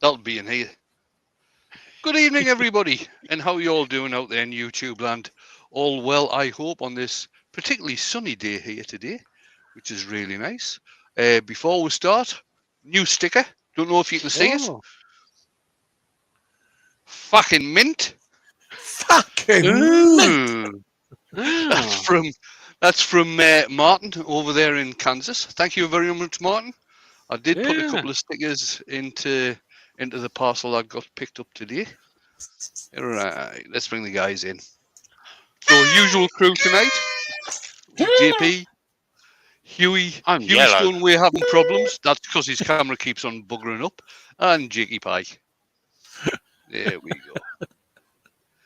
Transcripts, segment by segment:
That'll be in here. Good evening, everybody, and how are you all doing out there in YouTube land? All well, I hope, on this particularly sunny day here today, which is really nice. Before we start, new sticker. Don't know if you can see it. Fucking mint. Fucking mint. That's from Martin over there in Kansas. Thank you very much, Martin. I did put a couple of stickers into the parcel that got picked up today. Right, let's bring the guys in. So, usual crew tonight. JP, Huey, Stone, we're having problems. That's because his camera keeps on buggering up. And Jakey Pie. There we go.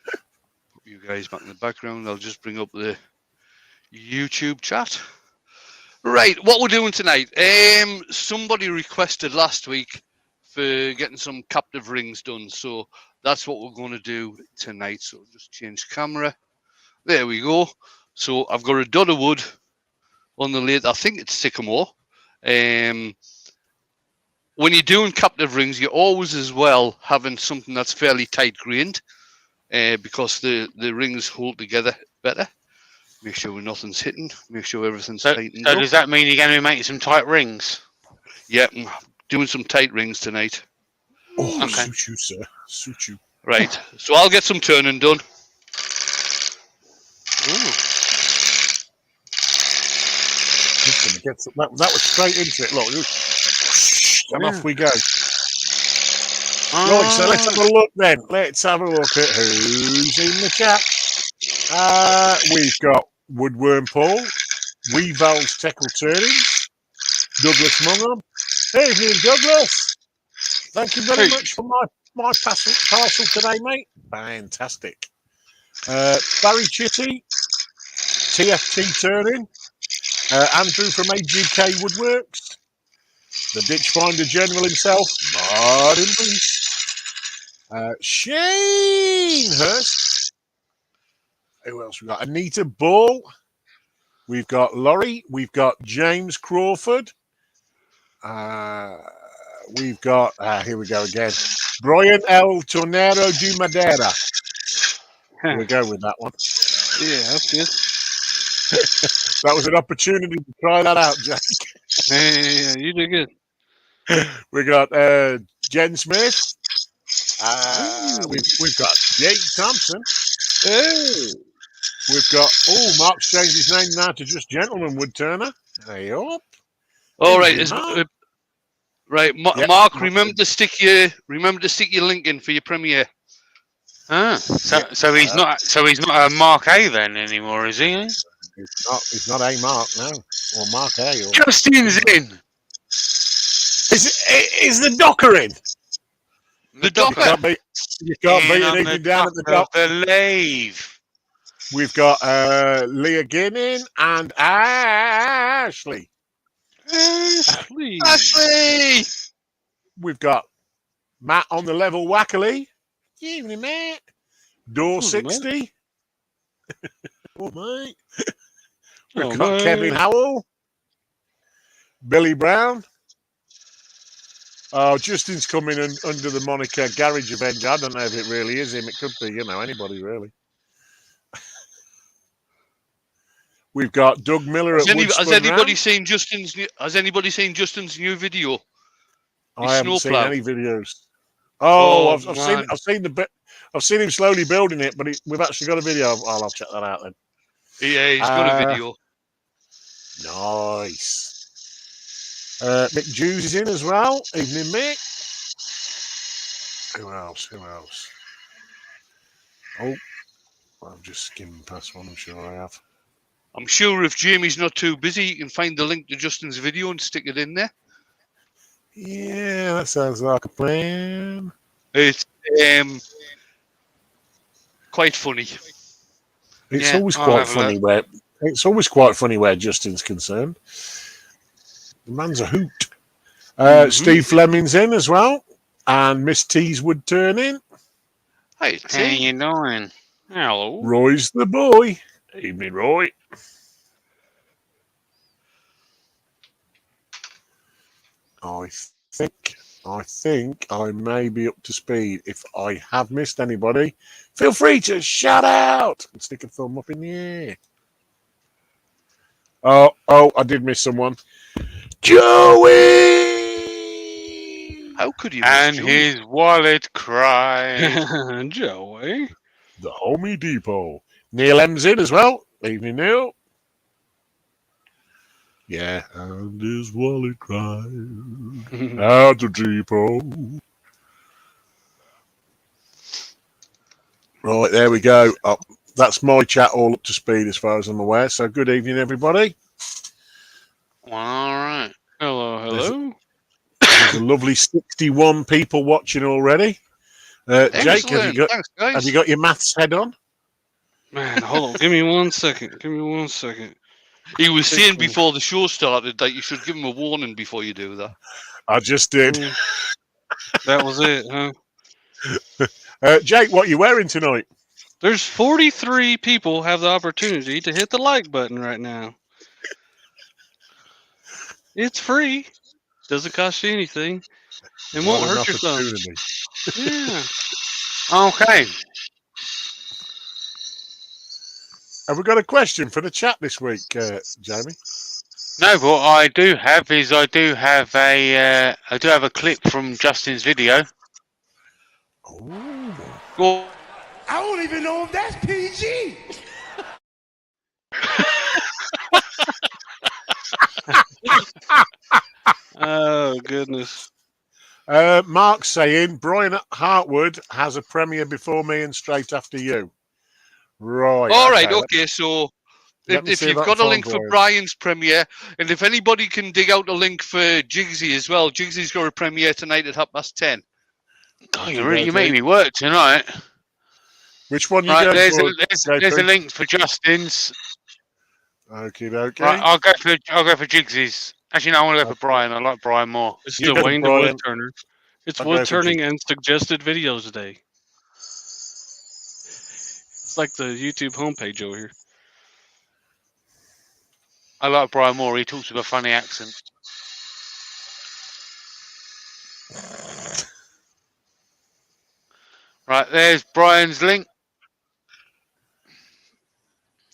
Put you guys back in the background. I'll just bring up the YouTube chat. Right, what we're doing tonight. Somebody requested last week for getting some captive rings done, so that's what we're going to do tonight. So just change camera. There we go. So I've got a dot of wood on the lathe. I think it's sycamore. When you're doing captive rings, you're always as well having something that's fairly tight grained because the rings hold together better. Make sure nothing's hitting. Make sure everything's tightened up. So does that mean you're going to be making some tight rings? Yeah, I'm doing some tight rings tonight. Oh, okay. Suit you, sir. Suit you. Right. So I'll get some turning done. That was straight into it. Look, and off we go. Right, so let's have a look then. Let's have a look at who's in the chat. We've got Woodworm Paul, Weeval's Teckle Turnings, Douglas Mungham. Hey, evening, Douglas. Thank you very much for my parcel today, mate. Fantastic. Barry Chitty, TFT Turning, Andrew from AGK Woodworks, the Ditch Finder General himself, Martin Bruce, Shane Hurst. Who else we got? Anita Ball. We've got Laurie. We've got James Crawford. We've got, here we go again, Brian El Tornero de Madeira. Here we go with that one. Yeah, that's good. That was an opportunity to try that out, Jake. Yeah, you did good. We got Jen Smith. We've got Jake Thompson. We've got, Mark's changed his name now to just Gentleman Wood Turner. Hey up. All right, right, Mark. Remember to stick your link in for your premiere. So he's not a Mark A then anymore, is he? He's not a Mark, no, or Mark A. Or... Justin's in. Is the Docker in? The Docker. You can't beat anything down at the dock. The lathe. We've got Leah Ginnin and Ashley. Ashley. We've got Matt on the level Wackerly. Evening, Matt. Door 60. Oh, mate. We've got Kevin Howell. Billy Brown. Oh, Justin's coming under the moniker Garage Avenger. I don't know if it really is him. It could be, anybody really. We've got Doug Miller at Has anybody seen Justin's new video? I haven't seen any videos. I've seen him slowly building it, but we've actually got a video. I'll check that out then. Yeah, he's got a video. Nice. Mick Jews is in as well. Evening, Mick. Who else? Oh, I've just skimmed past one. I'm sure I have. I'm sure if Jamie's not too busy, you can find the link to Justin's video and stick it in there. Yeah, that sounds like a plan. It's quite funny. It's always quite funny where Justin's concerned. The man's a hoot. Steve Fleming's in as well, and Miss T's would turn in. Hey, how you doing? Hello. Roy's the boy. Evening, Roy. I think I think I may be up to speed. If I have missed anybody, feel free to shout out and stick a thumb up in the air. Oh, I did miss someone. Joey! How could you miss And Joey? his wallet cried. Joey. The Homie Depot. Neil M's in as well. Evening, Neil. Yeah, and his wallet cried at the depot. Right, there we go. Oh, that's my chat all up to speed as far as I'm aware. So good evening, everybody. Well, all right. Hello, hello. There's a lovely 61 people watching already. Jake, Excellent. Thanks, guys. have you got your maths head on? Man, hold on. Give me 1 second. Give me 1 second. He was saying before the show started that you should give him a warning before you do that. I just did. That was it, huh? Jake, what are you wearing tonight? There's 43 people have the opportunity to hit the like button right now. It's free. Doesn't cost you anything. It won't What an hurt your thumb. opportunity. Yeah. Okay. Have we got a question for the chat this week, Jamie? No, but what I do have a clip from Justin's video. Oh. Well, I don't even know if that's PG. Oh, goodness. Mark's saying Brian Hartwood has a premiere before me and straight after you. Right. All right, okay. So let me if see you've if I got a can link find for Brian. Brian's premiere, and if anybody can dig out a link for Jigsy as well, Jigsy's got a premiere tonight at 10:30. God, you're making me work tonight. Which one you Right, going there's for? a link for Justin's. Okie dokie. Right, I'll go for Jigsy's. Actually, no, I want to go for Brian. I like Brian more. It's You go, Dwayne the Brian. Wood Turner. It's I'll go Wood for Turning and Suggested Videos Day. It's like the YouTube homepage over here. I like Brian more. He talks with a funny accent. Right, there's Brian's link.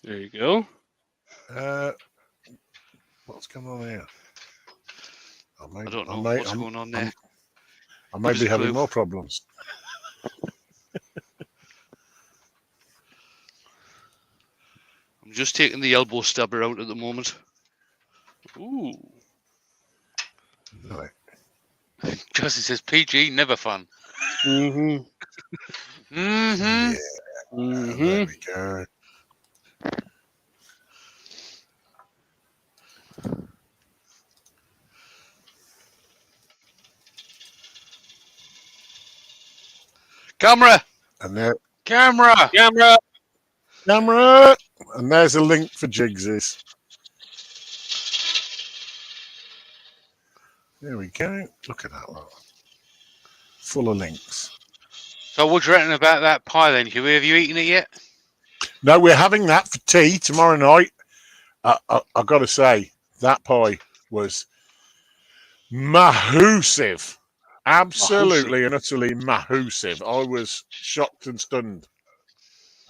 There you go. What's going on here? I don't know what's going on there. I may us be a having clue. more problems. I'm just taking the elbow stabber out at the moment. Ooh. Right. Justin says PG, never fun. Mm-hmm. Mm-hmm. Yeah, Mm-hmm. there we go. Camera! And there, Camera. Camera! camera, and there's a link for Jigsy's. There we go. Look at that lot. Full of links. So what do you reckon about that pie then, Huey? Have you eaten it yet? No, we're having that for tea tomorrow night. I've got to say, that pie was mahoosive. Absolutely and utterly mahoosive. I was shocked and stunned.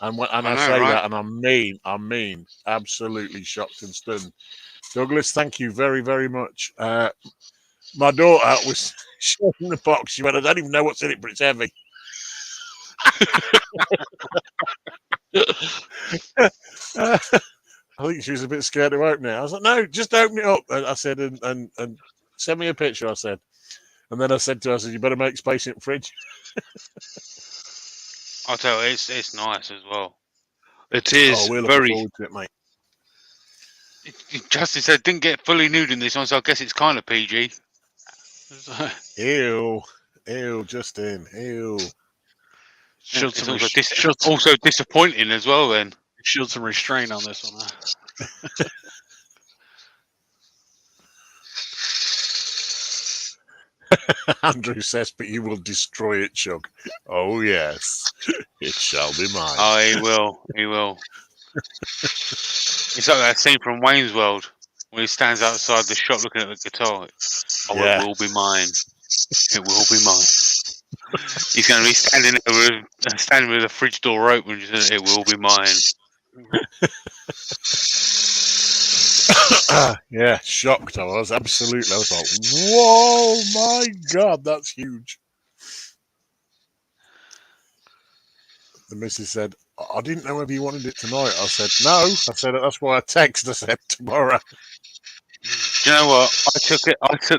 And I know, say right? that, and I mean, absolutely shocked and stunned. Douglas, thank you very, very much. My daughter was showing the box. She went, I don't even know what's in it, but it's heavy. I think she was a bit scared to open it. I was like, no, just open it up. And I said, and send me a picture, I said. And then I said to her, I said, you better make space in the fridge. I'll tell you, it's nice as well. It is We're looking very. forward to it, mate. Justin said didn't get fully nude in this one, so I guess it's kind of PG. Ew, Justin, ew. Showed It's some, also disappointing as well then. showed some restraint on this one. Huh? Andrew says, but you will destroy it, Chug. Oh, yes. It shall be mine. Oh, he will. He will. It's like that scene from Wayne's World when he stands outside the shop looking at the guitar. Oh, Yeah. it will be mine. It will be mine. He's going to be standing with the fridge door open. And just, it will be mine. Yeah, shocked I was. Absolutely. I was like, whoa, my God, that's huge. The missus said, I didn't know whether you wanted it tonight. I said, no. I said, that's why I text. I said, tomorrow. Do you know what? I took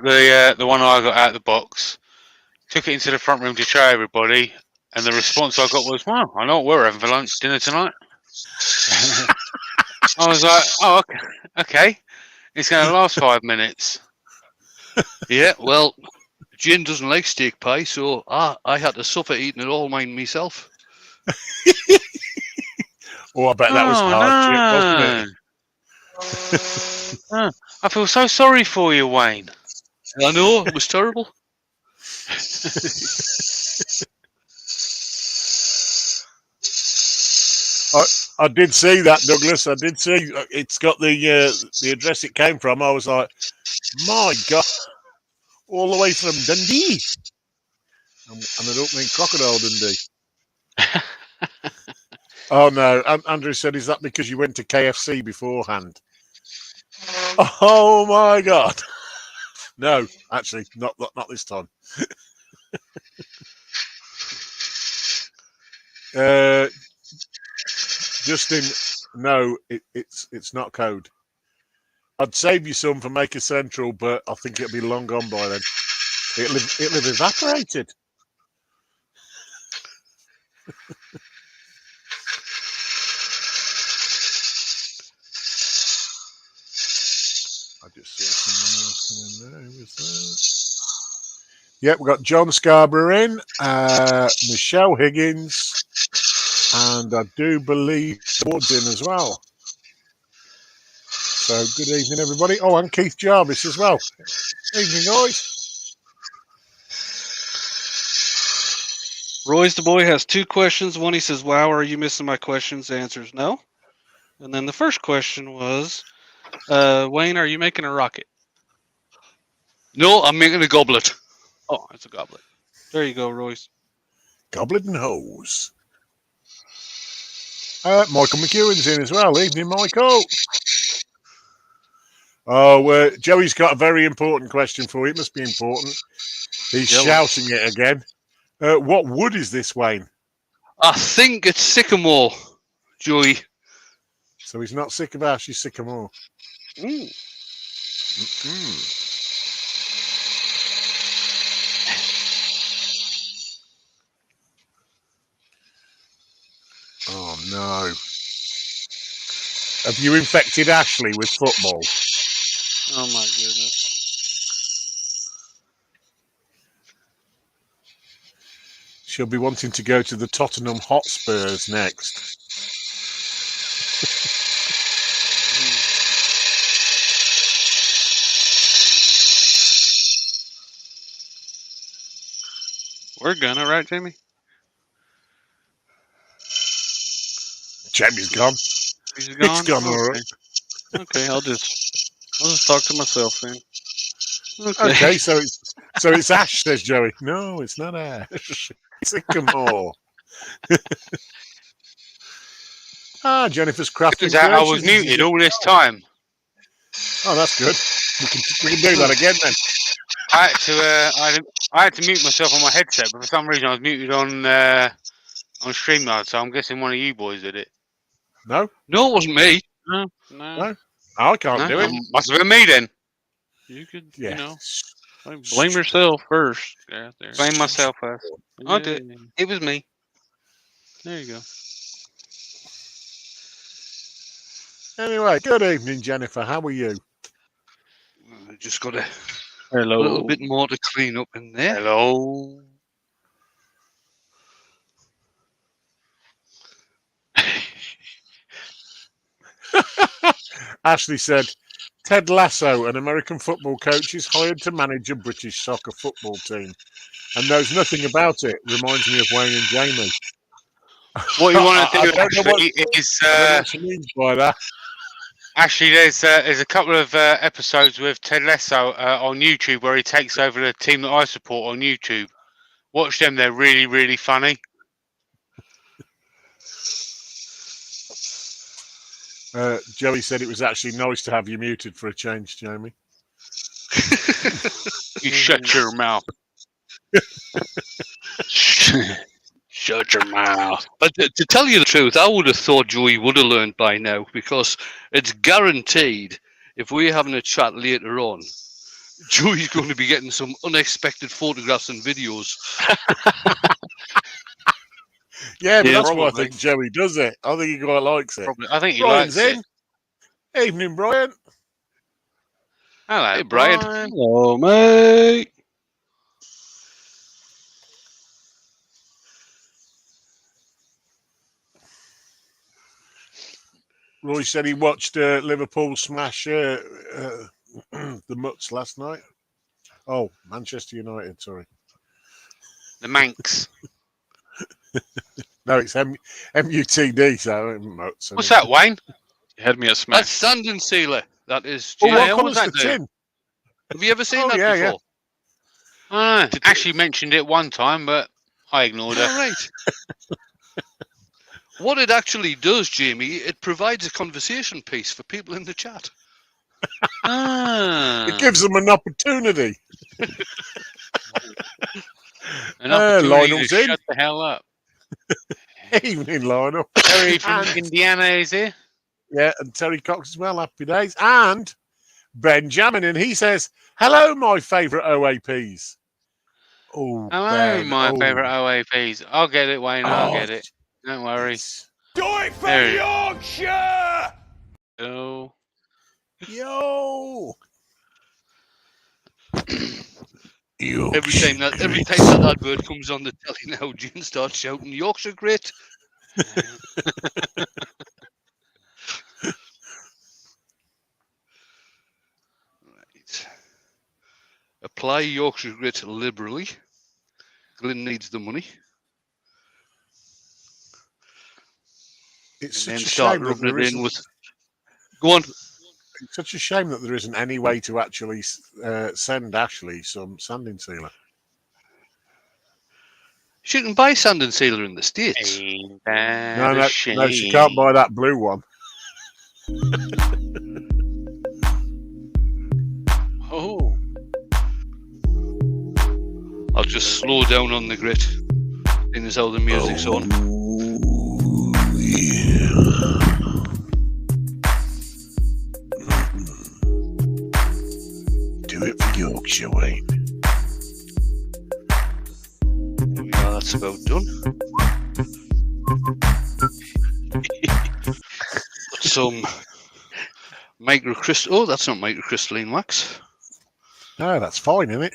the one I got out of the box, took it into the front room to show everybody, and the response I got was, "Wow, I know what we're having for dinner tonight." I was like, "Oh, okay. It's going to last 5 minutes." Yeah, well, Jane doesn't like steak pie, so I had to suffer eating it all mine myself. Oh, I bet that was hardship, wasn't it? I feel so sorry for you, Wayne. I know, it was terrible. I did see that, Douglas. I did see it's got the address it came from. I was like, my God, all the way from Dundee. And I don't mean Crocodile Dundee. Oh, no. Andrew said, is that because you went to KFC beforehand? Oh, my God. No, actually, not this time. Justin, no, it's not code. I'd save you some for Maker Central, but I think it'll be long gone by then. It'll have evaporated. I just saw someone else come in there. Who was that? Yep, we've got John Scarborough in, Michelle Higgins, and I do believe Ward's in as well. So good evening, everybody. Oh, and Keith Jarvis as well. Evening, guys. Roy's the boy has 2 questions. One, he says, "Wow, are you missing my questions?" The answer is no. And then the first question was, Wayne, are you making a rocket? No, I'm making a goblet. Oh, it's a goblet. There you go, Royce. Goblet and hose. Michael McEwen's in as well. Evening, Michael. Oh, Joey's got a very important question for you. It must be important. He's shouting it again. What wood is this, Wayne? I think it's sycamore, Joey. So he's not sick of ash, he's sycamore. Mm. Oh, no. Have you infected Ashley with football? Oh, my goodness. She'll be wanting to go to the Tottenham Hotspurs next. We're gonna, right, Jamie? Jamie's gone. He's gone? It's gone, all right. Okay, I'll just talk to myself then. Okay, so it's Ash, says Joey. No, it's not Ash. It's sycamore. Jennifer's crafting. I was muted all this time. Oh, that's good. We can do that again then. I had to mute myself on my headset, but for some reason I was muted on StreamYard, so I'm guessing one of you boys did it. No, it wasn't me. No. I can't do it. Must have been me then. You could, Yeah. blame yourself first. Yeah, there. Blame myself first. I did. Yeah. It was me. There you go. Anyway, good evening, Jennifer. How are you? I just got a Hello. little bit more to clean up in there. Hello. Ashley said, Ted Lasso, an American football coach, is hired to manage a British soccer football team and knows nothing about it. Reminds me of Wayne and Jamie. What you want to do I don't know actually is what she means by that. Actually, there's a couple of episodes with Ted Lasso on YouTube where he takes over the team that I support on YouTube. Watch them; they're really, really funny. Joey said it was actually nice to have you muted for a change, Jamie. You shut your mouth. Shut your mouth. But to tell you the truth, I would have thought Joey would have learned by now, because it's guaranteed if we're having a chat later on, Joey's going to be getting some unexpected photographs and videos. Yeah, but Yeah, that's why I probably. think Joey does it. I think he quite likes it. Probably. I think he Brian's likes in. it. Evening, Brian. Hello, Hey, Brian. Hello, mate. Roy said he watched Liverpool smash the Mutts last night. Oh, Manchester United, sorry. The Manx. No, it's MUTD, so Mutts. What's that, Wayne? You had me at That's smash. Sand and Sealer. That is. Oh, Jim. Yeah, what what was colour's the that do? tin? Have you ever seen Oh, that yeah, before? I actually mentioned it one time, but I ignored All her. right. What it actually does, Jamie, it provides a conversation piece for people in the chat. It gives them an opportunity. An opportunity Lionel's to in. shut the hell up. Evening, Lionel. Terry from And- Indiana is here. Yeah, and Terry Cox as well. Happy days. And Benjamin, and he says, "Hello, my favourite OAPs." Oh, Hello, Ben. my Oh, favourite OAPs. I'll get it, Wayne. I'll Oh, get it. Don't worry. yes. Do it for There it is. Yorkshire! Oh. Yo. Every time that advert comes on the telly now, Jim starts shouting, "Yorkshire grit!" Right. Apply Yorkshire grit liberally. Glyn needs the money. It's And then such a start shame that rubbing there it in isn't. with. Go on. It's such a shame that there isn't any way to actually send Ashley some sanding sealer. She can buy Sand and Sealer in the States. Ain't that No, a no, shame? no, she can't buy that blue one. Oh. I'll just slow down on the grit. In as how the music's on. Do it for Yorkshire, Wayne. There we are, that's about done. Got some microcrystal. Oh, that's not microcrystalline wax. No, that's fine, isn't it?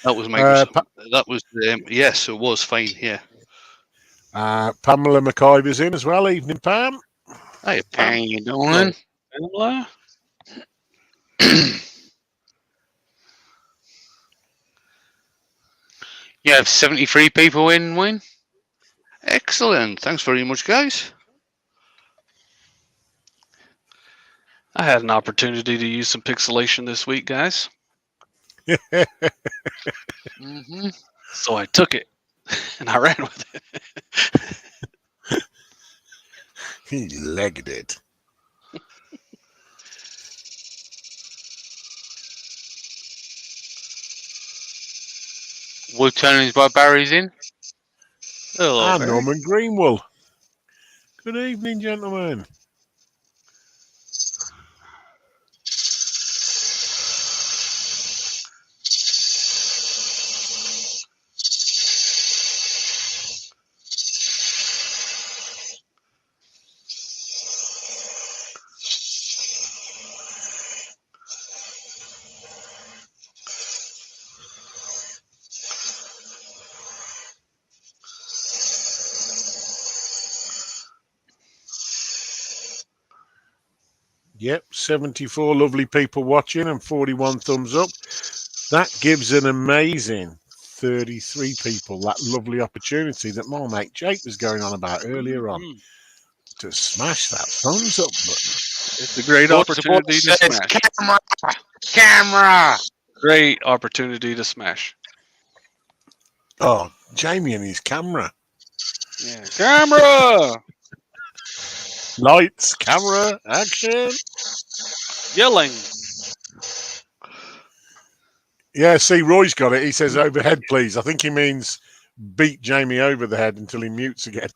That was microcrystalline. That was yes, it was fine. Yeah. Pamela McIver's in as well. Evening, Pam. Hey, How Pam. you doing? Pamela? You have 73 people in, Wayne? Excellent. Thanks very much, guys. I had an opportunity to use some pixelation this week, guys. Mm-hmm. So I took it and I ran with it. He legged it. Wood Turnings by Barry's in. Hello, And Barry. Norman Greenwell. Good evening, gentlemen. Yep, 74 lovely people watching and 41 thumbs up. That gives an amazing 33 people that lovely opportunity that my mate Jake was going on about earlier on. to smash that thumbs up button. It's a great Royce the boy opportunity to says, smash. camera. Great opportunity to smash. Oh, Jamie and his camera. Yeah. Camera! Lights, camera, action. Yelling. Yeah, see, Roy's got it. He says overhead, please. I think he means beat Jamie over the head until he mutes again.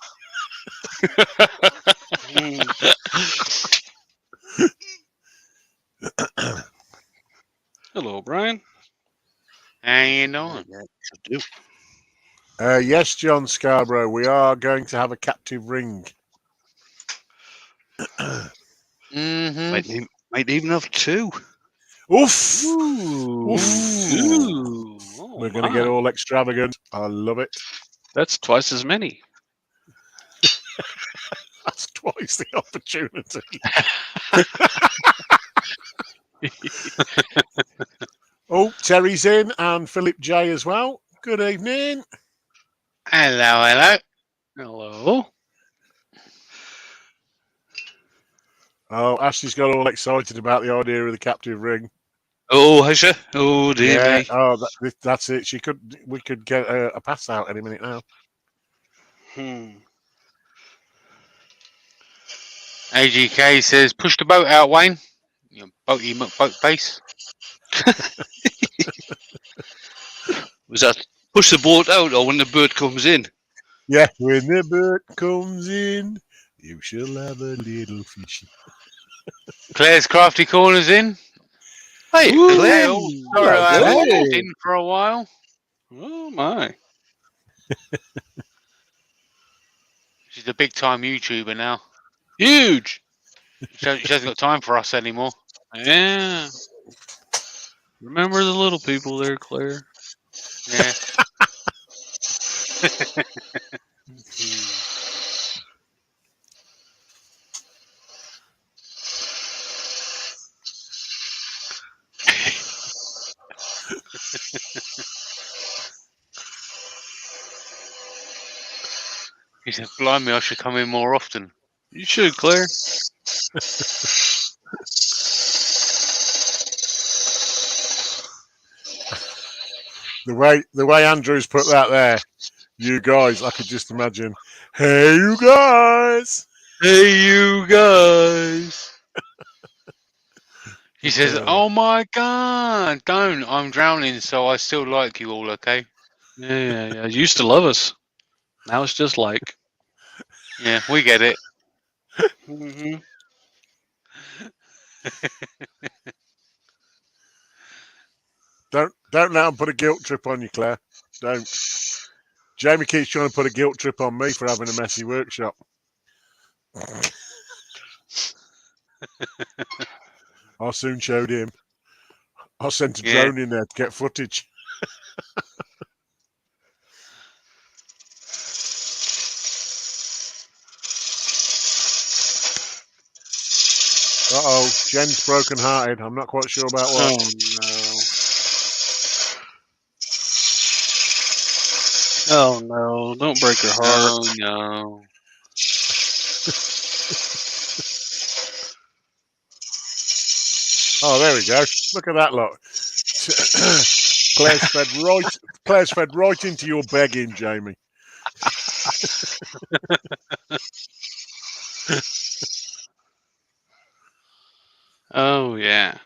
Hello, Brian. How you doing? Yes, John Scarborough, we are going to have a captive ring. Mm-hmm. Might even have two. Oof! Ooh. Oof. Ooh. Oh, We're going to get my. all extravagant. I love it. That's twice as many. That's twice the opportunity. Oh, Terry's in and Philip J as well. Good evening. Hello. Hello. Oh, Ashley's got all excited about the idea of the captive ring. Oh, has she? Oh, dear Yeah. me. Oh, that's it. We could get a pass out any minute now. AGK says, push the boat out, Wayne. You boaty boat face. Was that push the boat out or when the bird comes in? Yeah, when the bird comes in, you shall have a little fishy. Claire's Crafty Corner's in. Hey, Ooh. Claire. Oh, sorry, I Claire. haven't Hey. popped in for a while. Oh, my. She's a big time YouTuber now. Huge. She hasn't got time for us anymore. Yeah. Remember the little people there, Claire. Yeah. He said, blimey, I should come in more often. You should, Claire. The way Andrew's put that there, you guys, I could just imagine. Hey, you guys. Hey, you guys. He says, oh my God, don't. I'm drowning, so I still like you all, okay? Yeah. You used to love us. Now it's just like. Yeah, we get it. Mm-hmm. Don't let them put a guilt trip on you, Claire. Don't. Jamie keeps trying to put a guilt trip on me for having a messy workshop. I soon showed him. I sent a drone in there to get footage. Uh-oh, Jen's broken-hearted. I'm not quite sure about what. Oh, no. Oh, no. Don't break her heart. Oh, no. Oh, there we go. Look at that lot. Claire's fed right into your begging, Jamie. Oh, yeah.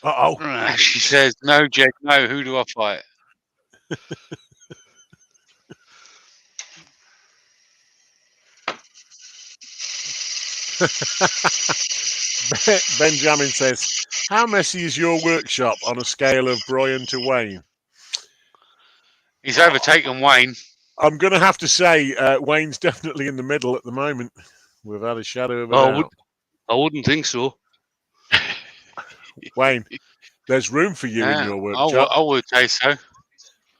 Uh-oh. Right. She says, no, Jake, no. Who do I fight? Benjamin says, how messy is your workshop on a scale of Brian to Wayne? He's overtaken Wayne. I'm going to have to say Wayne's definitely in the middle at the moment, without a shadow of a doubt. I wouldn't think so. Wayne, there's room for you in your workshop. I would say so.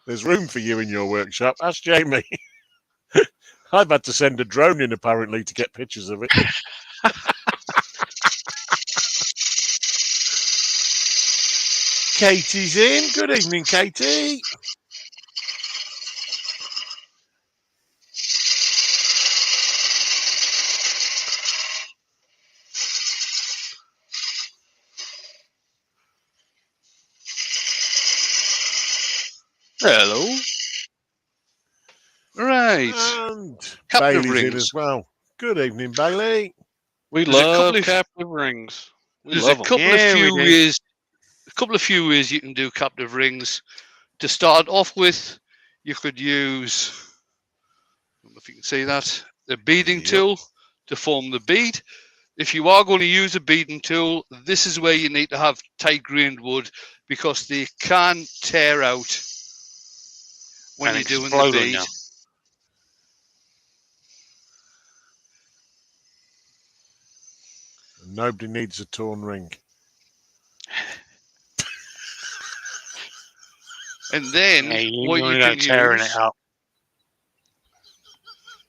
There's room for you in your workshop. Ask Jamie. I've had to send a drone in, apparently, to get pictures of it. Katie's in. Good evening, Katie. Hello. Right. And Couple of Bailey's in rings. as well. Good evening, Bailey. We There's a couple love of- captive rings. We There's love a them. couple of Yeah, we few do. ways. A couple of few ways you can do captive rings. To start off with, you could use. I don't know if you can see that. The beading Yep. tool to form the bead. If you are going to use a beading tool, this is where you need to have tight grained wood because they can tear out when And you're doing the explode on bead. you. Nobody needs a torn ring. And then Yeah, you what want you to go can tearing use, it up.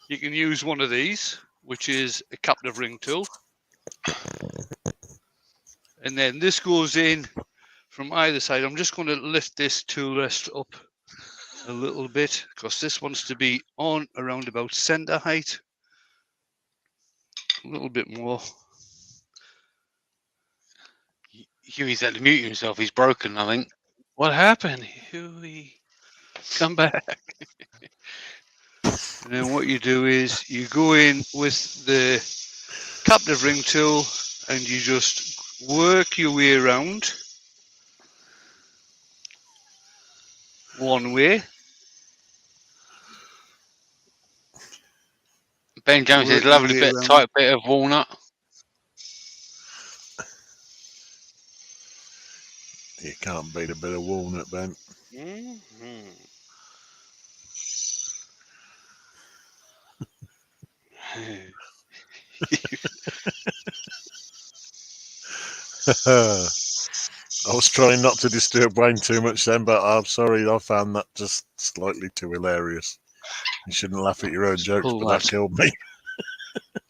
you can use one of these, which is a captive ring tool. And then this goes in from either side. I'm just going to lift this tool rest up a little bit because this wants to be on around about center height. A little bit more. Huey's had to mute himself. He's broken, I think. What happened, Huey? Come back. And then what you do is you go in with the captive ring tool and you just work your way around one way. Ben Jones says, Work your lovely way bit, around. tight bit of walnut. You can't beat a bit of walnut, Ben. Mm-hmm. I was trying not to disturb Wayne too much then, but I'm sorry, I found that just slightly too hilarious. You shouldn't laugh at your own jokes, Pull but that that. killed me.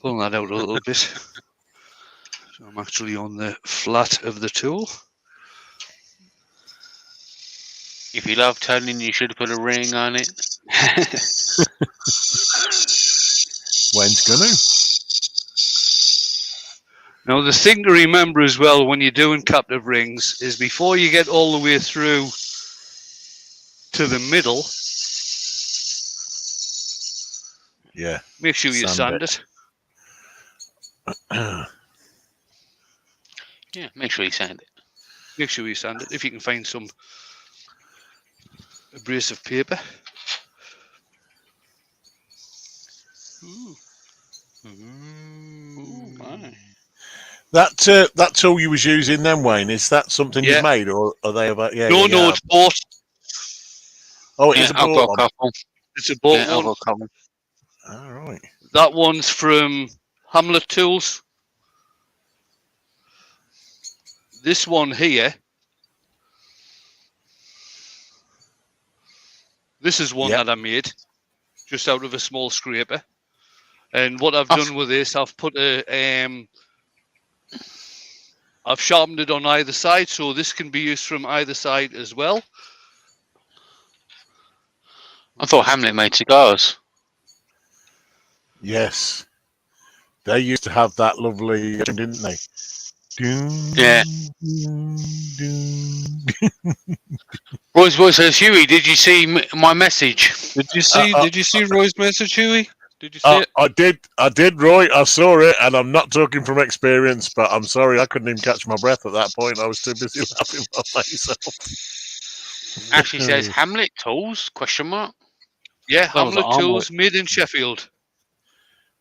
Pull that out a little bit. So I'm actually on the flat of the tool. If you love turning, you should put a ring on it. Wayne's gonna. Now the thing to remember as well when you're doing captive rings is before you get all the way through to the middle, Yeah. make sure you Sand sand it. Yeah, make sure you sand it. Make sure you sand it. If you can find some abrasive paper. Ooh. Ooh, my. That tool you was using then, Wayne, is that something Yeah. you've made, or are they about? Yeah. No, yeah, yeah. it's bought. Oh, it Yeah, is a I've bought got a one. couple. It's a bought Yeah, I've one. got a couple. All right. That one's from Hamlet Tools. This one here. This is one Yep. that I made just out of a small scraper. And what I've Oh. done with this, I've put I've sharpened it on either side, so this can be used from either side as well. I thought Hamlet made cigars. Yes. They used to have that lovely, didn't they? Doom, Yeah. doom, doom. Roy's says, Huey, did you see my message? Did you see? Did you see Roy's message, Huey? Did you see it? I did, Roy. I saw it, and I'm not talking from experience, but I'm sorry, I couldn't even catch my breath at that point. I was too busy laughing by myself. Actually says Hamlet tools? Question mark. Yeah, That was Hamlet an Tools, made in Sheffield.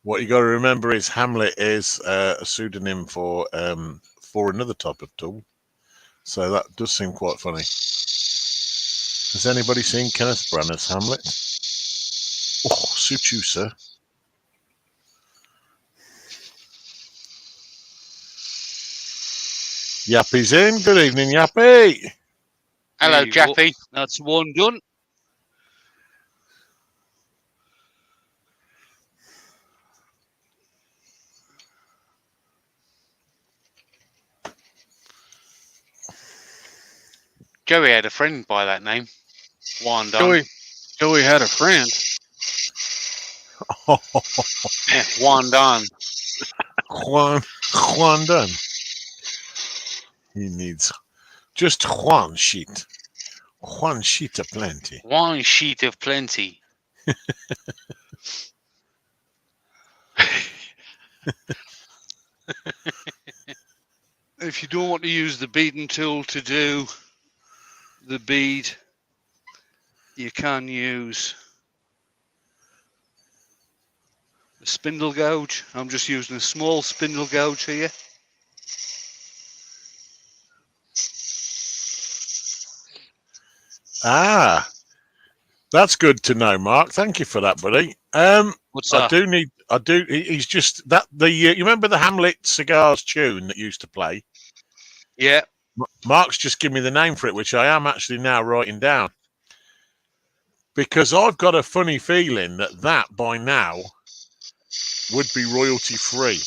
What you got to remember is Hamlet is a pseudonym for another type of tool, so that does seem quite funny. Has anybody seen Kenneth Branagh's Hamlet? Oh, suit you, sir. Yappy's in. Good evening, Yappy. Hello, There you go. Jaffy. That's one done. Joey had a friend by that name. Juan Dunn. Joey had a friend. Yeah, Juan Dunn. Juan Dunn. He needs just Juan shit. One sheet of plenty. One sheet of plenty. If you don't want to use the beading tool to do the bead, you can use a spindle gouge. I'm just using a small spindle gouge here. Ah, that's good to know, Mark. Thank you for that, buddy. What's I that? do need. I do. He's just that the. You remember the Hamlet Cigars tune that used to play? Yeah. Mark's just given me the name for it, which I am actually now writing down. Because I've got a funny feeling that by now would be royalty free.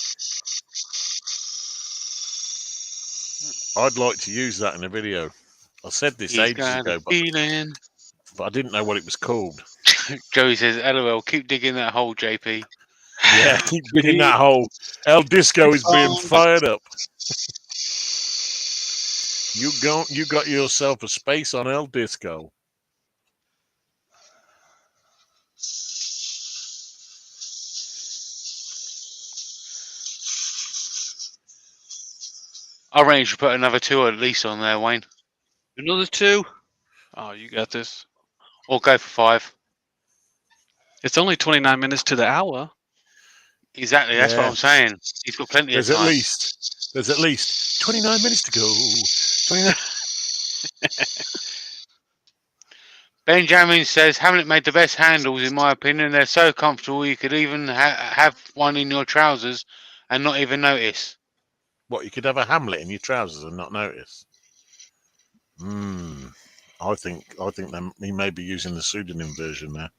I'd like to use that in a video. I said this He's ages got ago, a feeling. but I didn't know what it was called. Joey says, "LOL, keep digging that hole, JP." Yeah, keep digging that hole. El Disco is being fired up. You got yourself a space on El Disco. I reckon you should put another 2 at least on there, Wayne. Another 2. Oh, you got this. Or go for 5. It's only 29 minutes to the hour. Exactly, that's what Yeah. I'm saying. He's got plenty There's of time. at least 29 minutes to go. 29. Benjamin says, Hamlet made the best handles, in my opinion. They're so comfortable, you could even have one in your trousers and not even notice. What, you could have a Hamlet in your trousers and not notice? I think that he may be using the pseudonym version there.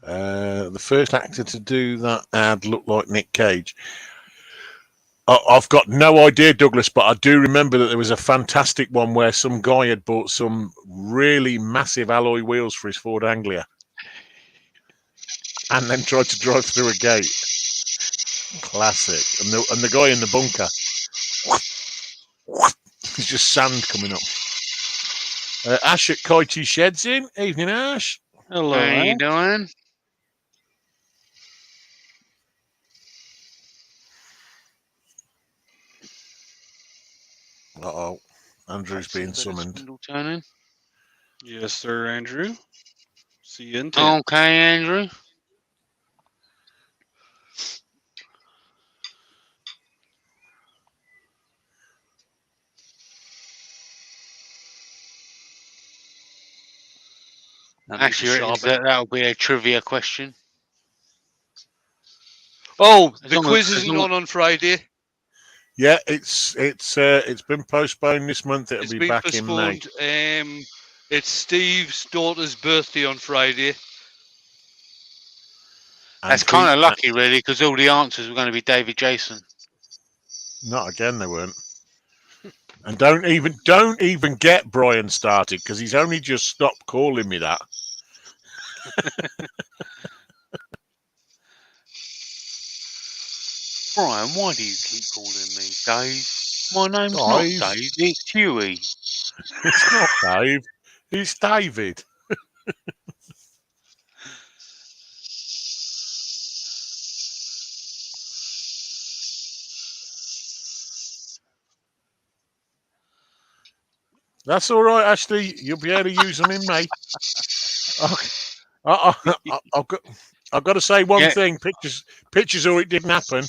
The first actor to do that ad looked like Nick Cage. I've got no idea, Douglas, but I do remember that there was a fantastic one where some guy had bought some really massive alloy wheels for his Ford Anglia and then tried to drive through a gate. Classic. And the guy in the bunker, there's just sand coming up. Ash at Kitey Sheds in. Evening, Ash. Hello. How you doing? Uh-oh. Andrew's being summoned. Turning. Yes, sir, Andrew. See you in 10. Okay, Andrew. Actually, that'll be a trivia question. Oh, As the long quiz as- isn't on Friday. Yeah, it's been postponed this month. It'll It's be been back in May. postponed. It's Steve's daughter's birthday on Friday. That's kind of lucky, really, because all the answers were going to be David Jason. Not again, they weren't. And don't even get Brian started because he's only just stopped calling me that. Brian, why do you keep calling me Dave? My name's Dave. not Dave, it's Huey. It's not Dave. It's David. That's all right, Ashley. You'll be able to use them in May. Okay. I've got to say one thing. Pictures, or it didn't happen.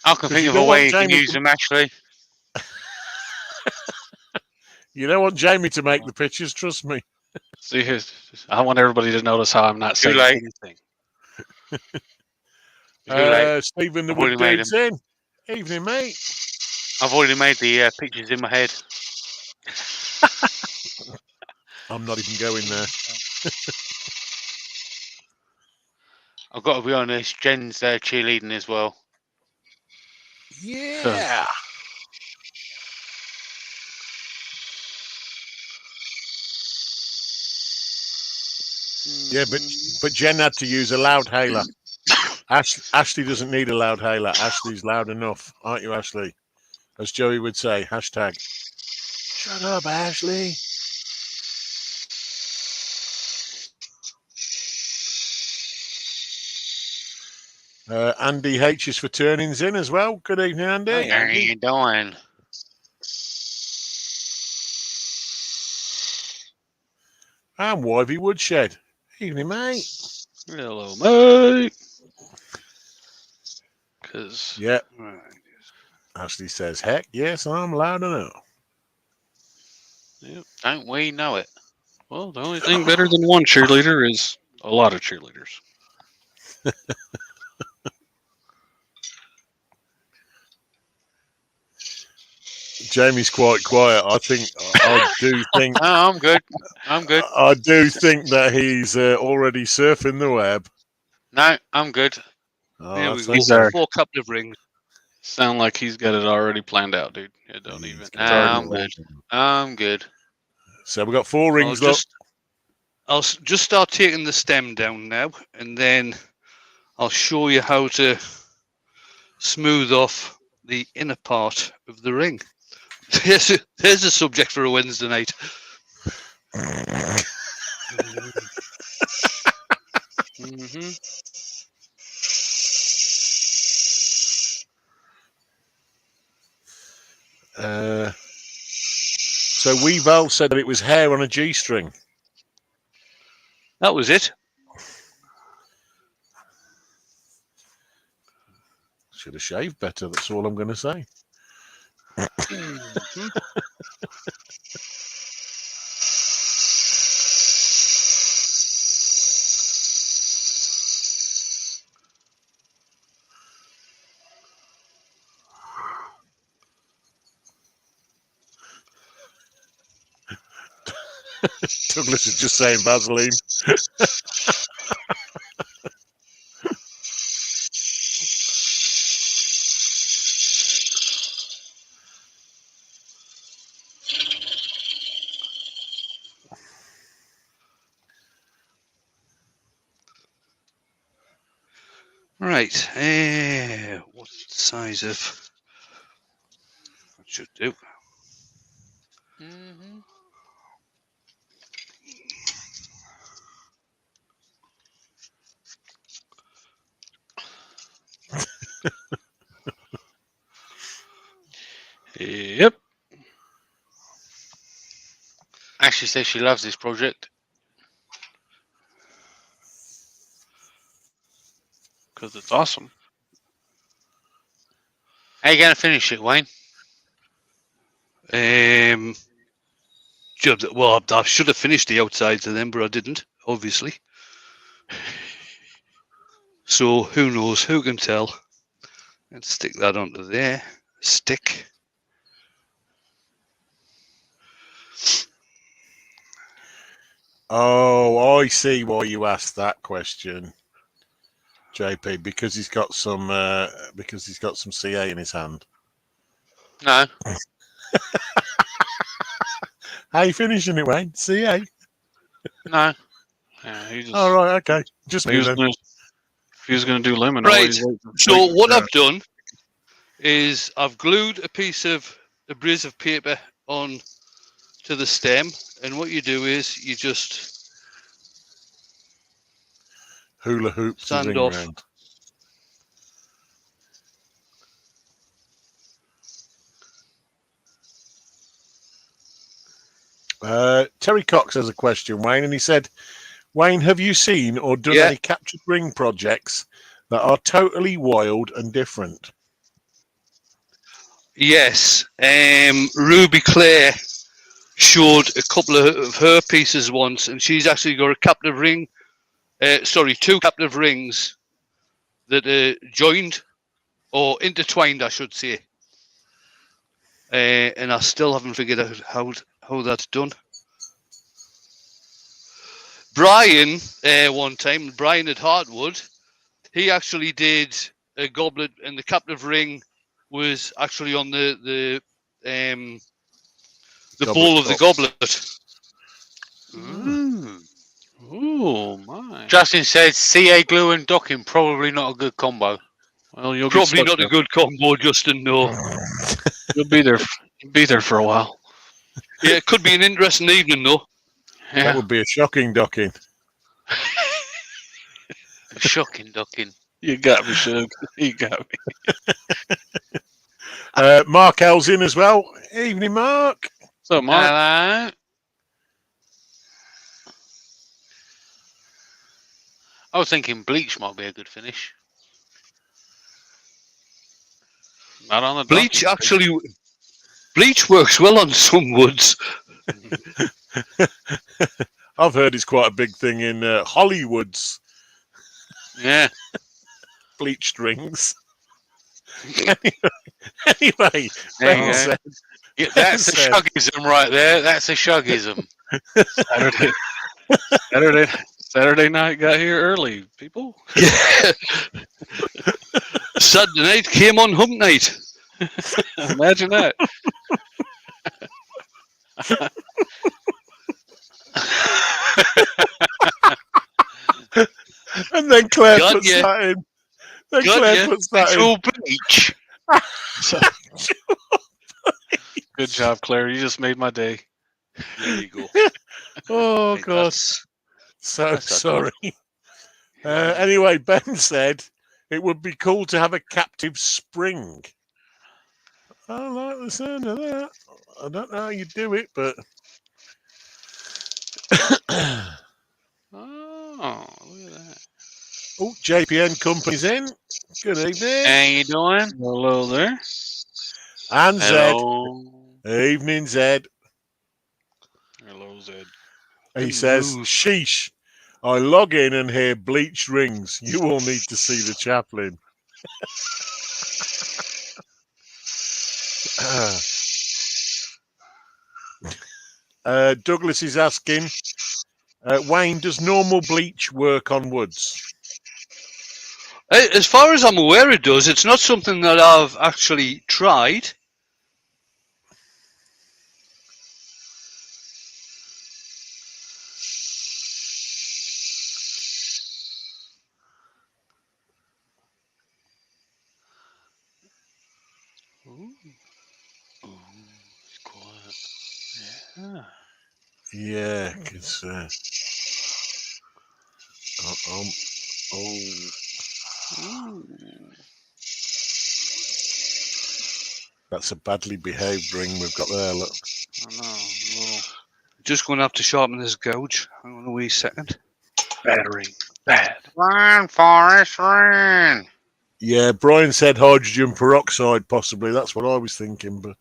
I can think of a way you can use them, Ashley. You don't want Jamie to make the pictures, trust me. See, I want everybody to notice how I'm not saying anything. Stephen the Wood Dude's in. Evening, mate. I've already made the pictures in my head. I'm not even going there. I've got to be honest, Jen's cheerleading as well. Yeah. Yeah, but Jen had to use a loud hailer. Ashley doesn't need a loud hailer. Ashley's loud enough, aren't you, Ashley? as Joey would say. Hashtag. Shut up, Ashley. Andy H is for turnings in as well. Good evening, Andy. Hey, how you doing? And Wivey Woodshed. Evening, mate. Hello, mate. Because Yeah. Ashley says, heck yes, I'm loud enough. Don't we know it? well, the only thing better than one cheerleader is a lot of cheerleaders. Jamie's quite quiet. I do think. No, I'm good. I'm good. I do think that he's already surfing the web. No, I'm good. Oh, There we that's go. He's okay. 4 captive rings. Sound like he's got it already planned out, dude. It don't even. It's Nah, already I'm good. I'm good. So we've got 4 rings left. I'll just start taking the stem down now, and then I'll show you how to smooth off the inner part of the ring. There's a subject for a Wednesday night. Mm-hmm. So Weeval said that it was hair on a G-string. That was it. Should have shaved better, that's all I'm going to say. Douglas is just saying Vaseline. Right. What size of? That should do. Mm-hmm. Yep. Ashley says she loves this project. Because it's awesome. How you going to finish it, Wayne? Well, I should have finished the outsides of them, but I didn't, obviously. So who knows? Who can tell? Let's stick that onto there. Stick. Oh, I see why you asked that question, JP. Because he's got some CA in his hand. No. How you finishing it, Wayne? CA. No. Yeah, he just. All right, okay. Just He me was then. gonna, if he was going to do lemon, Right. always wait for- So what Yeah. I've done is I've glued a piece of a bris of paper on to the stem, and what you do is you just Hula hoop the sand ring off. round. Terry Cox has a question, Wayne, and he said, Wayne, have you seen or done Yeah. any captured ring projects that are totally wild and different? Yes, Ruby Claire showed a couple of her pieces once, and she's actually got a captive ring. 2 captive rings that are joined or intertwined, I should say. And I still haven't figured out how that's done. Brian, one time, Brian at Hartwood, he actually did a goblet, and the captive ring was actually on the bowl of the goblet. Ooh. Ooh, my. Justin says CA glue and docking probably not a good combo. Well, you'll get Probably stuck not a there. good combo, Justin. No. You'll be there. You'll be there for a while. Yeah, it could be an interesting evening, though. That Yeah. would be a shocking docking. Shocking, ducking. You got me, Shug. You got me. Mark L's in as well. Evening, Mark. So, Mark, Hello. I was thinking bleach might be a good finish. not on the Bleach docking bleach works well on some woods. I've heard it's quite a big thing in Hollywoods. Yeah. Bleach strings. Anyway, There Ben you go. said, Yeah, that's a Said. shuggism right there. That's a shuggism. Saturday night got here early, people. Yeah. Saturday night came on hump night. Imagine that. and then Claire Got puts ya. that in. Then Got Claire ya. puts that It's in. all bleach. Good job, Claire. You just made my day. There you go. Oh, Hey, God. that's- So that's a sorry. Anyway, Ben said it would be cool to have a captive spring. I like the sound of that. I don't know how you do it, but Oh, look at that. oh, JPN Company's in. Good evening. How you doing? Hello there. And Zed. Hello. Evening, Zed. Hello, Zed. He says, Hello. sheesh. I log in and hear bleach rings. You all need to see the chaplain. Douglas is asking, Wayne, does normal bleach work on woods? As far as I'm aware, it does. It's not something that I've actually tried. Ooh. Ooh, it's quiet. Yeah. Yeah, because Ooh. that's a badly behaved ring we've got there. Look. I know. Little Just going to have to sharpen this gouge. Hang on a wee second. battering. Bad. Run, Forrest, run. Yeah, Brian said hydrogen peroxide, possibly. That's what I was thinking, but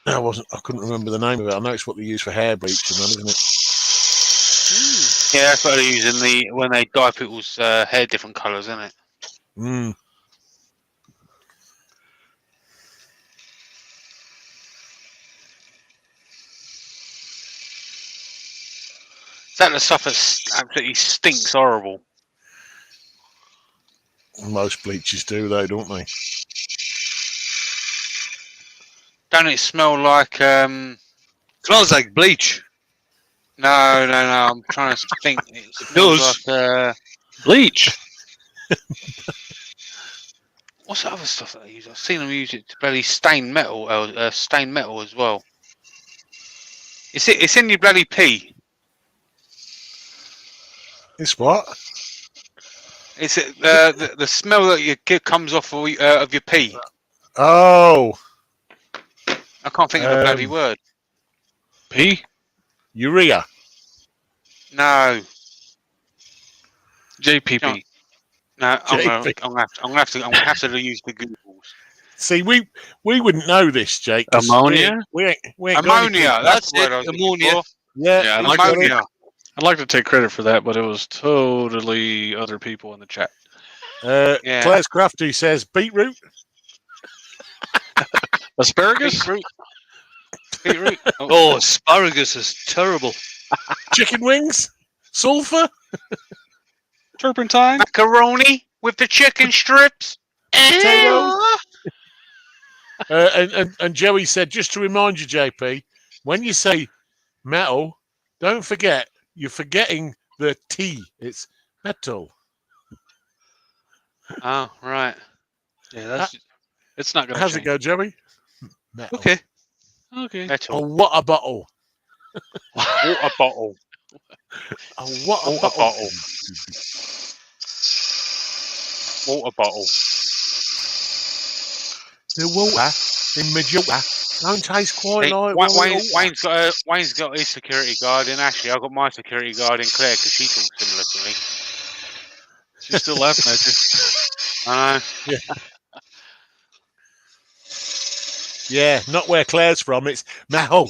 I couldn't remember the name of it. I know it's what they use for hair bleach and that, isn't it? Yeah, that's what they're using when they dye people's hair different colours, isn't it? Mm. Is that the stuff that absolutely stinks horrible? Most bleaches do, though, don't they? Don't it smell like Smells like bleach. No, I'm trying to think. It smells like Bleach. what's the other stuff that they use? I've seen them use it to bloody stain metal as well. It's in your bloody pee. It's what? It's the smell that you get comes off of your pee. Oh, I can't think of the bloody Um, word. P. urea. No, JPP. no. I'm JP. gonna have to use the Googles. See, we wouldn't know this, Jake. 'cause Ammonia? We ain't got any Ammonia. clue. That's That's the word it, I was looking ammonia. for. Yeah, Yeah, I he's like got it. Ammonia. I'd like to take credit for that, but it was totally other people in the chat. Yeah. Claire's Crafty says beetroot. Asparagus? Beetroot. Beetroot. Oh, asparagus is terrible. Chicken wings. Sulfur. Turpentine? Macaroni with the chicken strips. Potatoes. And Joey said, just to remind you, JP, when you say metal, don't forget, you're forgetting the T. It's metal. Oh, right. Yeah, that's. It's not gonna How's change. it go, Joey? Metal. Okay. Okay. A Metal. water bottle. Water bottle. A water Water bottle. bottle. Water bottle. The water in Majorca don't taste quite Hey, like Wayne's got his security guard in Ashley. I've got my security guard in Claire because she talks similar to me. She's still laughing at you. I know. Yeah, not where Claire's from. It's Mahal.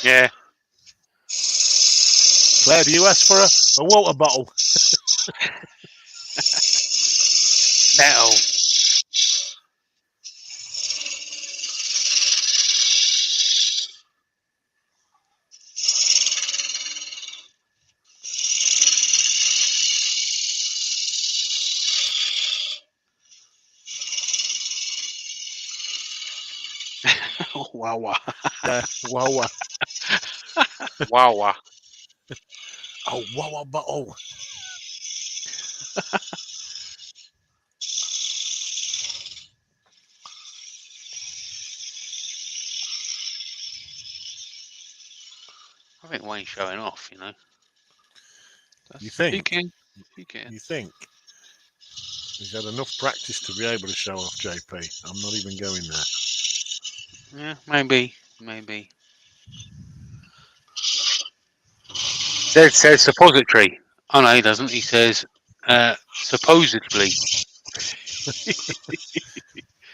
Yeah. Claire, do you ask for a water bottle? Metal. Wow, wow. Wawa. Wawa. A water bottle. I think Wayne's showing off, you know. You think? He can. He can. You think? He's had enough practice to be able to show off, JP. I'm not even going there. Yeah, maybe. Maybe. Says suppository. Oh no, he doesn't. He says supposedly.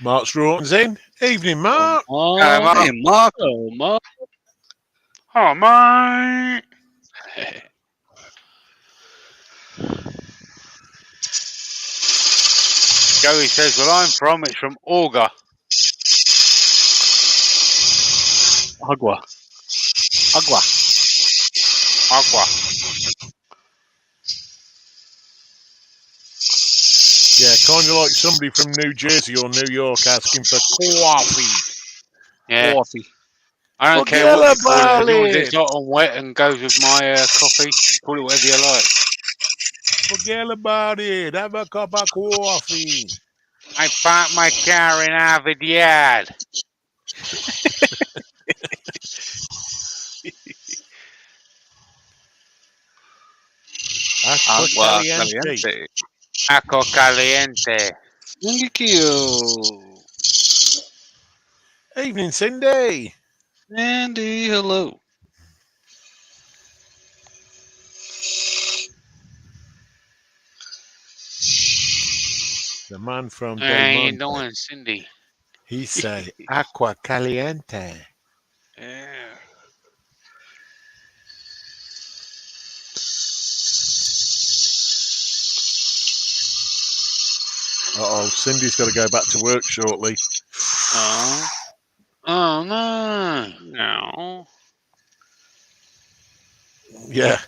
Mark Strawton's in. Evening, Mark. Oh, Mark. hey, Mark. Oh, Mark. Oh mate. Joey says, "Well, I'm from. It's from Auger." Agua. Agua. Agua. Yeah, kind of like somebody from New Jersey or New York asking for coffee. Yeah. Coffee. I don't Forget care what you call it, about as long as it. it's hot and wet and goes with my coffee. You call it whatever you like. Forget about it. Have a cup of coffee. I parked my car in Harvard Yard. Agua caliente. Acqua caliente. Thank you. Evening, Cindy. Andy, hello. The man from How Del you Monte. doing, Cindy? He say agua caliente. Yeah. Uh-oh, Cindy's got to go back to work shortly. Oh. Oh no. No. Yeah.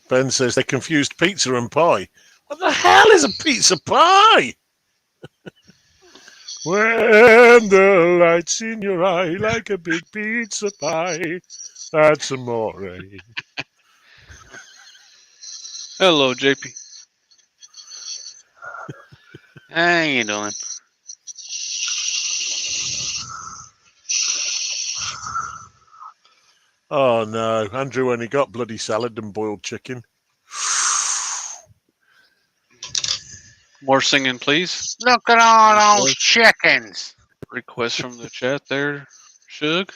Ben says they confused pizza and pie. What the hell is a pizza pie? When the light's in your eye like a big pizza pie, that's amore. Hello, JP. How you doing? Oh no, Andrew only got bloody salad and boiled chicken. More singing, please. Look at all those chickens. Request from the chat there, Shug.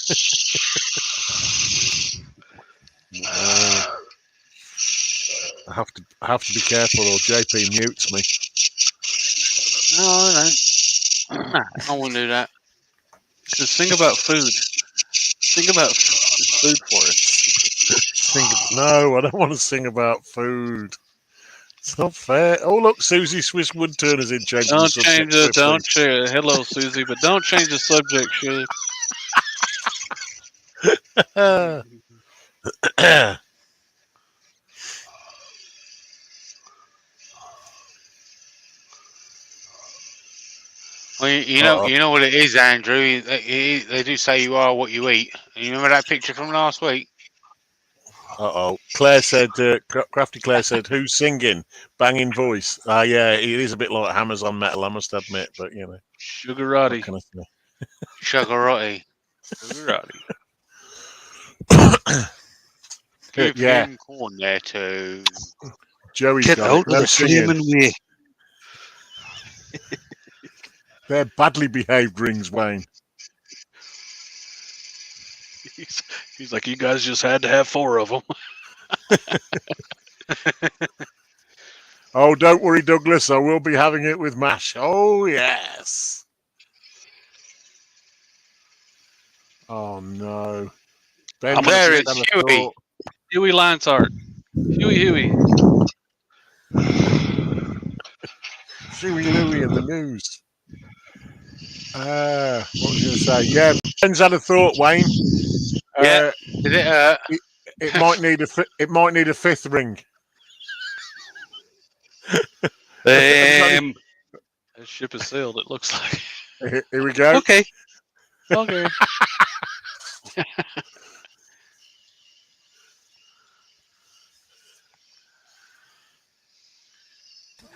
I have to be careful or JP mutes me. No, I don't. I won't do that. Just sing about food. Sing about food for us. No, I don't want to sing about food. It's not fair. Oh look, Susie Swiss Woodturner's in change. Don't change it. Don't change. Hello, Susie, but don't change the subject, Shug. Well, you know what it is, Andrew. They do say you are what you eat. You remember that picture from last week? Uh-oh. Claire said, Crafty Claire said, who's singing? Banging voice. Yeah, it is a bit like Hammers on Metal, I must admit, but, you know, what Sugarati. can I say? Sugarotti. Sugarati. Give Yeah. him corn there too. Joey's Get got out it. of No the singing. flaming way. They're badly behaved rings, Wayne. He's like, you guys just had to have 4 of them. Oh, don't worry, Douglas. I will be having it with mash. Oh, yes. Oh, no. Ben, I'm gonna There say it's Huey. Huey Linesart. Huey. Huey Louie in the news. What was I going to say? Yeah, Ben's had a thought, Wayne. Yeah. Is it? It might need a 5th ring. That ship has sailed, it looks like. Here we go. Okay. Okay.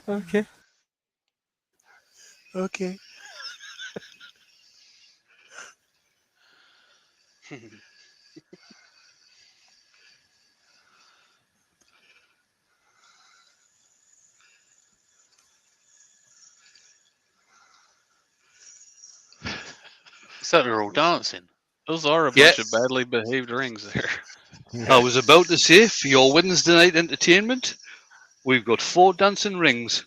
Okay. Okay. It's like they're all dancing. Those are a Yeah. bunch of badly behaved rings there. I was about to say, for your Wednesday night entertainment, we've got 4 dancing rings.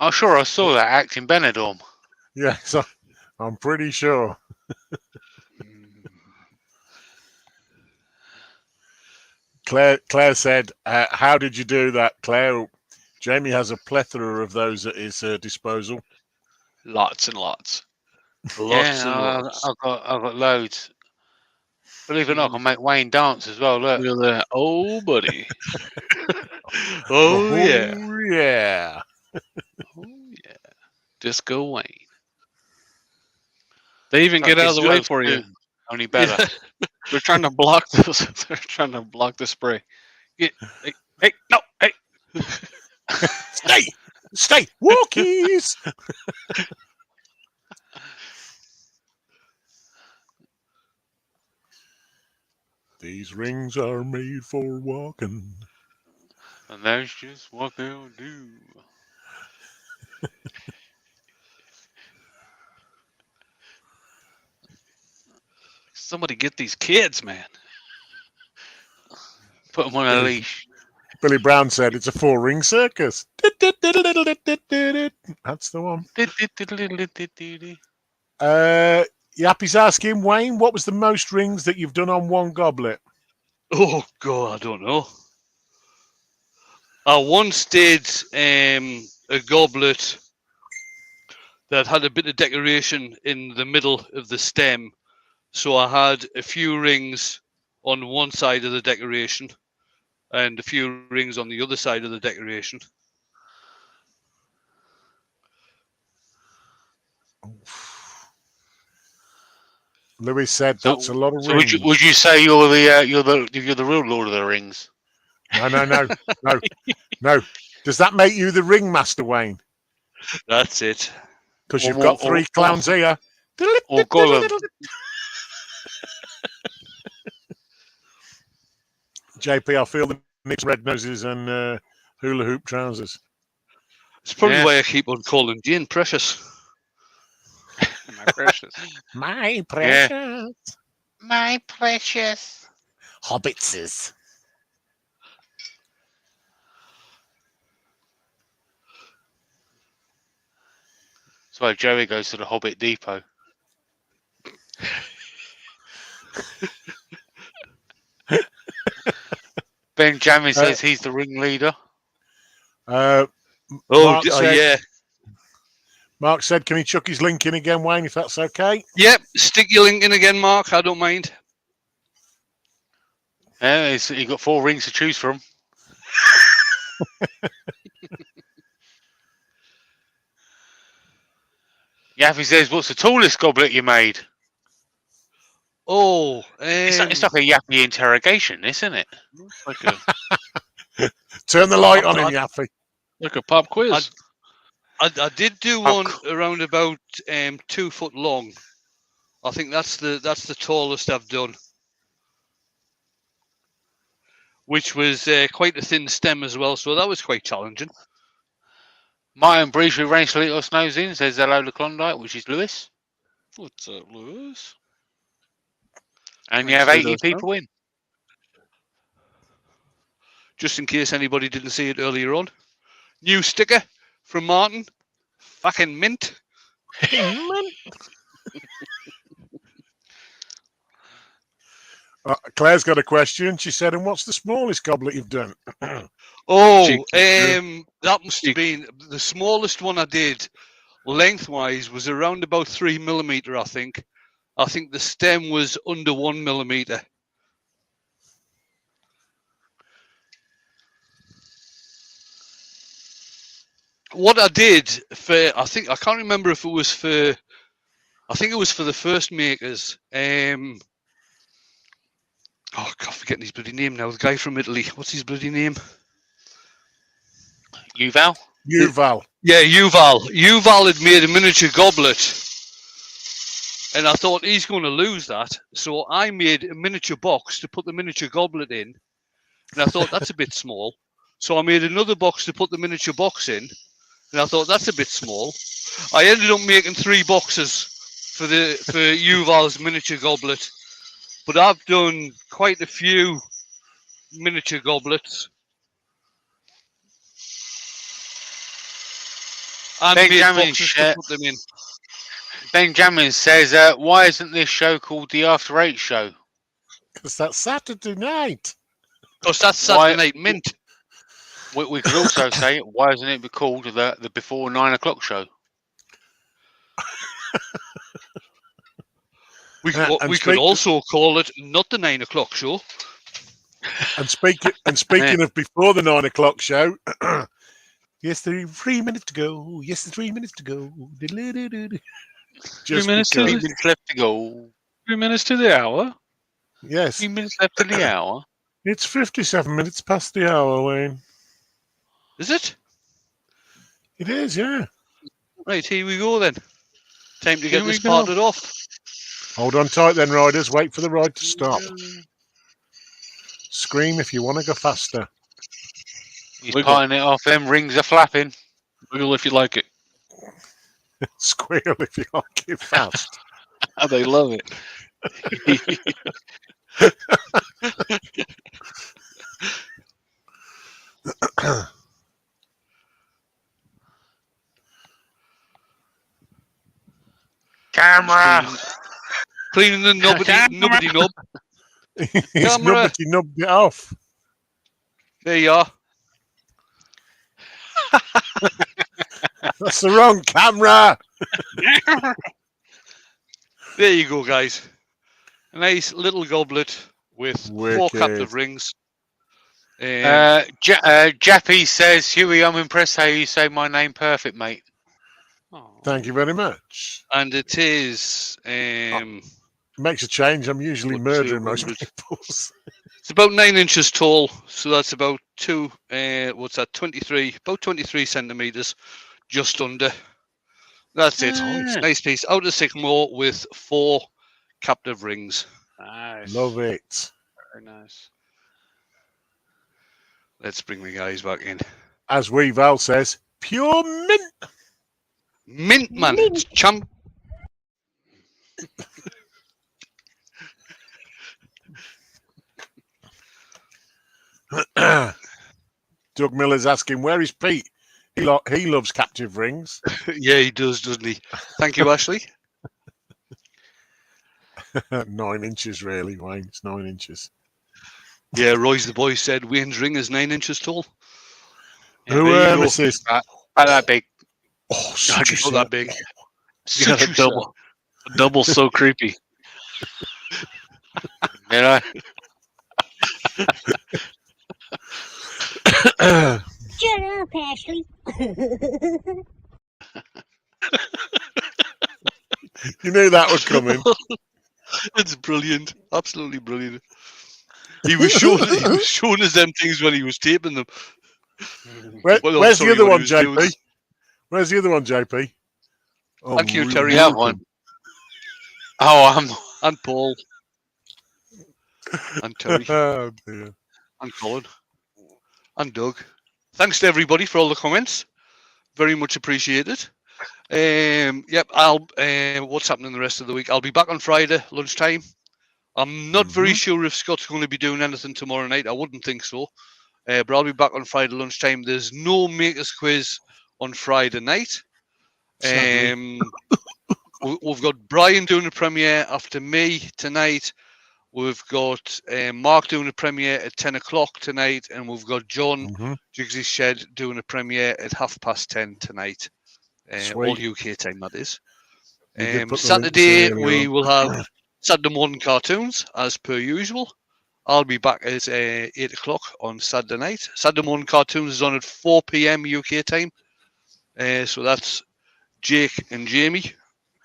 I'm sure I saw that act in Benidorm. Yeah, so I'm pretty sure. Claire said, how did you do that, Claire? Jamie has a plethora of those at his disposal. Lots and lots. Lots and Yeah, lots. I've got loads. Believe it or not, I can make Wayne dance as well. Look. Look at that. Oh, buddy. Oh, yeah. Oh, yeah. Oh, yeah. Disco Wayne. They even Like get out of his the way love for you. too, only better. Yeah. They're trying to block this. They're trying to block the spray. Hey, no, hey. Stay. Walkies. These rings are made for walking. And that's just what they'll do. Somebody get these kids, man. Put them on a leash. Billy Brown said it's a 4-ring circus. That's the one. Yappy's asking, Wayne, what was the most rings that you've done on one goblet? Oh, God, I don't know. I once did a goblet that had a bit of decoration in the middle of the stem. So I had a few rings on one side of the decoration and a few rings on the other side of the decoration. Lewis said So- that's a lot of So rings. would you say you're the real Lord of the Rings? No. Does that make you the ringmaster, Wayne? That's it. Because Or you've more- got 3 clowns here. Or Gollum? JP, I feel the mixed red noses and hula hoop trousers. It's probably Yeah. why I keep on calling Jane Precious. My precious. My precious. My precious. Hobbitses. That's why Joey goes to the Hobbit Depot. Benjamin says he's the ringleader. Oh, Mark said, yeah. Mark said, can he chuck his link in again, Wayne, if that's okay? Yep, stick your link in again, Mark. I don't mind. Yeah, he got 4 rings to choose from. Yaffy says, what's the tallest goblet you made? Oh, It's like a yappy interrogation, isn't it? It's like a Turn the light on him, Yaffy. like a pop quiz. I did do Oh, one around about 2 foot long. I think that's the tallest I've done, which was quite a thin stem as well. So that was quite challenging. Martin briefly raised to let us nose in, says hello to Klondike, which is Lewis. What's up, Lewis? And you Thanks have for 80 those people in. Just in case anybody didn't see it earlier on. New sticker from Martin. Fucking mint. Claire's got a question. She said, and what's the smallest goblet you've done? Oh, Cheeky. that must have been the smallest one I did. Lengthwise was around about 3 millimeter, I think. I think the stem was under 1 millimeter. What I did for, I can't remember if it was for, I think it was for the first makers. Oh, God, forgetting his bloody name now. The guy from Italy. What's his bloody name? Yuval? Yuval. Yeah, Yuval. Yuval had made a miniature goblet. And I thought he's going to lose that. So I made a miniature box to put the miniature goblet in. And I thought that's a bit small. So I made another box to put the miniature box in. And I thought that's a bit small. I ended up making 3 boxes for Yuval's miniature goblet. But I've done quite a few miniature goblets. And made Benjamin boxes to put them in. Benjamin says, why isn't this show called the After 8 show? Because that's Saturday night. Because that's Saturday Night Mint. We could also say, why isn't it called the Before 9 o'clock show? We could also call it not the 9 o'clock show. And speaking of before the 9 o'clock show, yes, 3 minutes to go. Yes, 3 minutes to go. Just 3 minutes, 3 minutes left to go. 3 minutes to the hour. Yes, 3 minutes left to the hour. it's 57 minutes past the hour, Wayne. Is it? It is, yeah. Right, here we go then. Time to Here get we this go. parted off. Hold on tight then, riders. Wait for the ride to stop. Scream if you want to go faster. He's Wiggle. parting it off, them rings are flapping. Wiggle if you like it. Squeal if you like it fast. They love it. Camera! Cleaning the nubbity nub. He's Camera. nubbed it off. There you are. That's the wrong camera. There you go, guys. A nice little goblet with 4 Wicked. captive rings. Jappy says, Huey, I'm impressed how you say my name perfect, mate. Thank you very much. And it is Makes a change. I'm usually What, murdering most 200? people. it's about 9 inches tall, so that's about 23 centimeters, just under. That's it. It's a nice piece out of sycamore with 4 captive rings. Nice. Love it. Very nice. Let's bring the guys back in. As Weavel says, pure mint. Mint, man. It's champ. Doug Miller's asking, where is Pete? He loves captive rings. Yeah, he does, doesn't he? Thank you, Ashley. 9 inches, really, Wayne. It's 9 inches. Yeah, Roy's the boy said Wayne's ring is 9 inches tall. Who there you go. assists? About that big. Oh, I such just not that big. Yeah, the double's so creepy. You know? Shut up, Ashley. You knew that was coming. It's brilliant. Absolutely brilliant. He was showing us them things when he was taping them. Well, I'm Where's sorry, the other when he one, was doing- JP? Where's the other one, JP? Oh, Thank you, Terry. The other one. Oh, And Paul. And Terry. Oh, dear. And Colin. And Doug. Thanks to everybody for all the comments. Very much appreciated. Yep, what's happening the rest of the week? I'll be back on Friday, lunchtime. I'm not very sure if Scott's going to be doing anything tomorrow night. I wouldn't think so. But I'll be back on Friday lunchtime. There's no Makers Quiz on Friday night. We've got Brian doing a premiere after me tonight. We've got Mark doing a premiere at 10 o'clock tonight. And we've got John, Jigsy's Shed, doing a premiere at 10:30 tonight. All UK time, that is. Saturday, we will have Saturday morning cartoons, as per usual. I'll be back at 8 o'clock on Saturday night. Saturday morning cartoons is on at 4 p.m. UK time. So that's Jake and Jamie.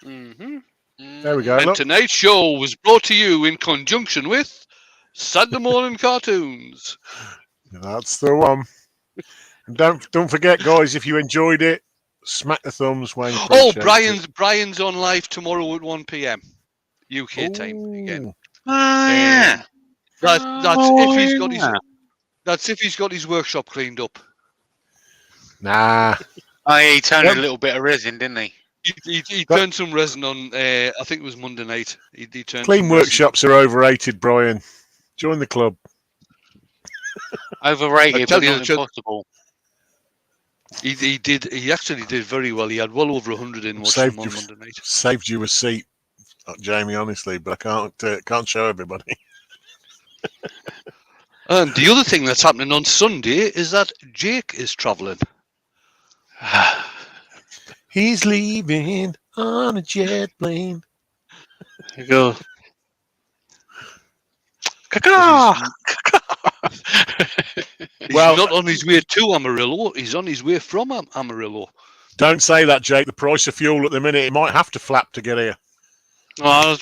There we go. And Look. tonight's show was brought to you in conjunction with Saturday morning cartoons. That's the one. And don't forget, guys, if you enjoyed it, smack the thumbs, Wayne. Oh, appreciates it. Brian's on live tomorrow at 1 p.m. UK time again. yeah. That's if he's got his workshop cleaned up. Nah. He turned a little bit of resin, didn't he? He turned some resin on. I think it was Monday night. He turned Clean some workshops are overrated, Brian. Join the club. Overrated, tell but you not the truth. impossible. He did. He actually did very well. He had well over 100 in watching him on Monday night. Saved you a seat, Jamie. Honestly, but I can't show everybody. And the other thing that's happening on Sunday is that Jake is travelling. He's leaving on a jet plane. There you go. He's not on his way to Amarillo. He's on his way from Amarillo. Don't say that, Jake. The price of fuel at the minute, it might have to flap to get here. Well,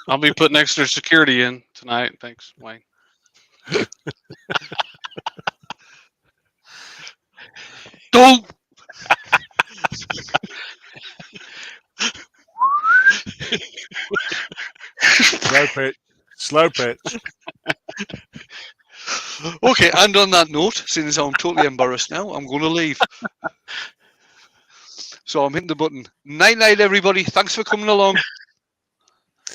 I'll be putting extra security in tonight. Thanks, Wayne. Don't. Slow pitch. Okay, and on that note, since I'm totally embarrassed now, I'm going to leave. So I'm hitting the button. Night, night, everybody. Thanks for coming along.